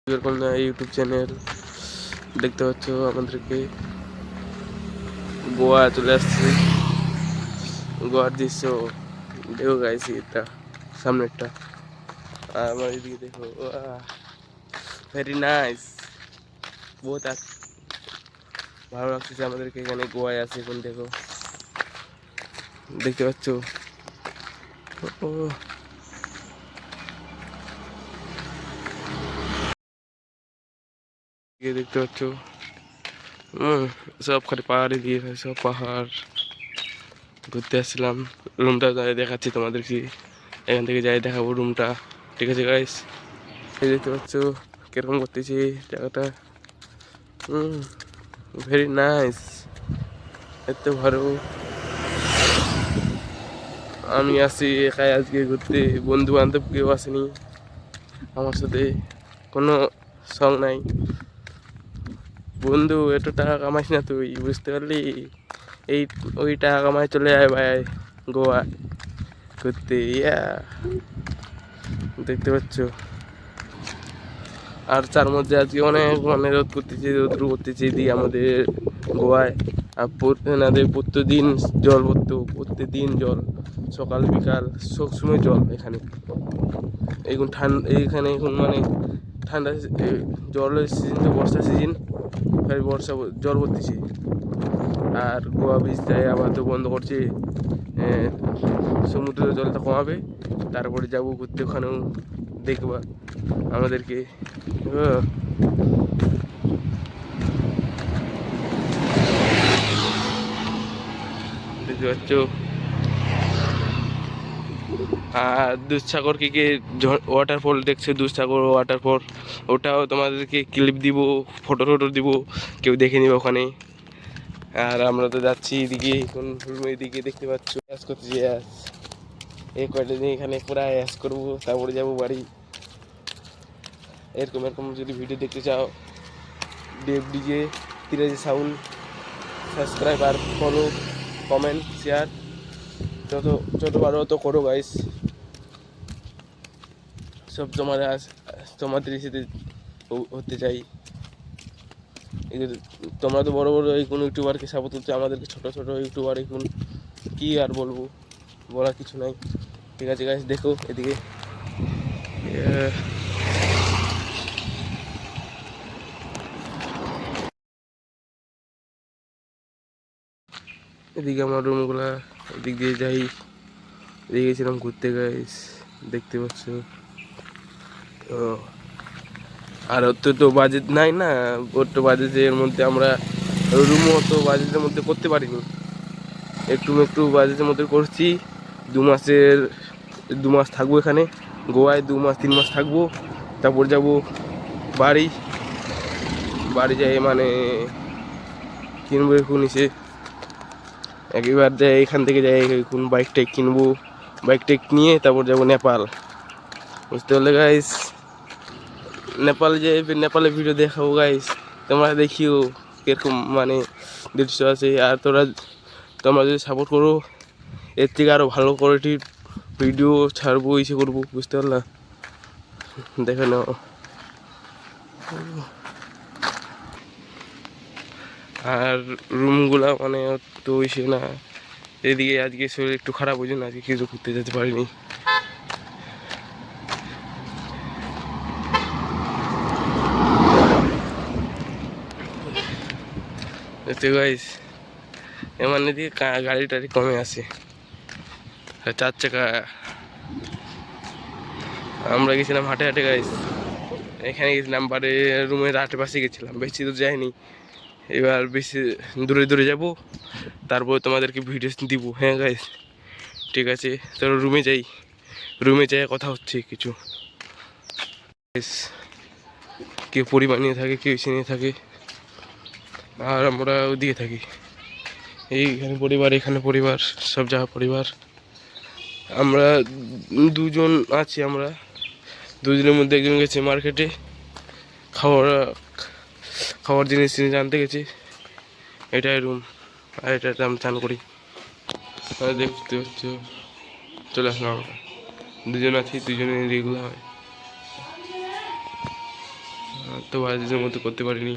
YouTube channel দেখতে পাচ্ছ আমাদেরকে গোয়া চলে আসছে। গোয়ার দৃশ্য দেখো গাইস, এটা সামনেরটা আর আমার এদিকে দেখো, ভেরি নাইস, বহুত ভালো লাগতেছে আমাদেরকে এখানে গোয়ায় আছে। এখন দেখো, দেখতে পাচ্ছ দেখতে পাচ্ছ সব খালি পাহাড়ে দিয়ে সব পাহাড় ঘুরতে আসছিলাম। রুমটা দেখাচ্ছি তোমাদেরকে, এখান থেকে যাই দেখাবো রুমটা। ঠিক আছে গাইস, দেখতে পাচ্ছ কিরকম করতেছি জায়গাটা। ভেরি নাইস, এত ভালো। আমি আসি একাই আজকে ঘুরতে, বন্ধু বান্ধব কেউ আসেনি আমার সাথে, কোনো সং নাই। বন্ধু এত টাকা কামাইস না তুই, বুঝতে পারলি? এই ওই টাকা কামাই চলে যায় ভাই গোয়া ঘুরতে। দেখতে পাচ্ছ, আর তার মধ্যে আজকে অনেক রোদ করতেছে, রোদ্রু করতেছে এদিকে আমাদের গোয়ায়। আর প্রত্যেকদিন জল পড়তো, প্রত্যেকদিন জল, সকাল বিকাল সবসময় জল এখানে। এখন এইখানে এখন মানে ঠান্ডা জলের সিজন, তো বর্ষা সিজন, বর্ষা জল পড়তেছে। আর গোয়া বিচটায় আবার তো বন্ধ করছে, সমুদ্রের জলটা কমাবে, তারপরে যাবো ঘুরতে, ওখানেও দেখবা আমাদেরকে। দেখতে পাচ্ছ, আর দুধসাগর কি ওয়াটারফল দেখছে, দুধসাগর ওয়াটারফল, ওটাও তোমাদেরকে ক্লিপ দিব, ফটো দিব, কেউ দেখে নিবে ওখানে। আর আমরা তো যাচ্ছি এদিকে, কোন এদিকে দেখতে পাচ্ছ অ্যাশ করতেছি, অ্যাশ এই কয়টা দিন এখানে পুরো অ্যাশ করবো, তারপরে যাবো বাড়ি। এরকম যদি ভিডিও দেখতে চাও, দেব ডিজে, তিরাজি সাউন্ড, সাবস্ক্রাইব আর ফলো, কমেন্ট, শেয়ার যত পারো তো করো গাইস। সব তোমাদের সাথে হতে চাই। তোমরা তো বড় এই কোনো ইউটিউবারকে সাপোর্ট করছো, আমাদেরকে ছোট ইউটিউবার এখন কি আর বলবো, বলার কিছু নাই। ঠিক আছে গাইস, দেখো এদিকে, এদিকে আমার রুমগুলা, এদিক দিয়ে যাই, এদিকে গেছিলাম ঘুরতে গাইস, দেখতে পাচ্ছ। আর ওর তো বাজেট নাই না, ওর তো বাজেটের মধ্যে আমরা রুমও তো বাজেটের মধ্যে করতে পারিনি, একটু বাজেটের মধ্যে করছি। 2 মাস থাকবো এখানে গোয়ায়, 2-3 মাস থাকবো, তারপর যাব বাড়ি যাই, মানে কিনবো এখন এসে একবার যাই, এখান থেকে যাই এখন বাইক কিনবো, বাইক নিয়ে তারপর যাব নেপাল, বুঝতে পারলে গাইস? নেপালে ভিডিও দেখাবো গাইস, তোমরা দেখিও কিরকম মানে দৃশ্য আছে। আর তোমরা যদি সাপোর্ট করো, এর থেকে আরও ভালো কোয়ালিটির ভিডিও ছাড়বো, ইসে করবো, বুঝতে পারলা? দেখে নাও। আর রুমগুলা মানে তো ইসে না, এদিকে আজকে শরীর একটু খারাপ, ওই জন্য আজকে কিছু ঘুরতে যেতে পারিনি। গাইস এমন এদিকে গাড়ি টাড়ি কমে আসে, 4 চাকা। আমরা গেছিলাম হাটে গাইস, এখানে গেছিলাম বাড়ি, রুমের আশেপাশে গেছিলাম, বেশি দূর যাইনি। এবার বেশি দূরে যাব, তারপর তোমাদেরকে ভিডিও দিব। হ্যাঁ গাইস, ঠিক আছে, চলো রুমে যাই কথা হচ্ছে কিছু। কেউ পরিবার নিয়ে থাকে, কেউ এসে নিয়ে থাকে, আর আমরা ওদিকে থাকি। এইখানে পরিবার, সব জায়গা পরিবার। আমরা 2জন আছি, আমরা 2জনের মধ্যে একজন গেছে মার্কেটে খাওয়ার জিনিস জানতে গেছি। এটাই রুম, আর এটাতে আমি চান করি। দেখতে হচ্ছে, চলে আসলাম আমরা 2জন আছি, 2জনে রেগুলার হয়। তো আজকের মতো করতে পারিনি।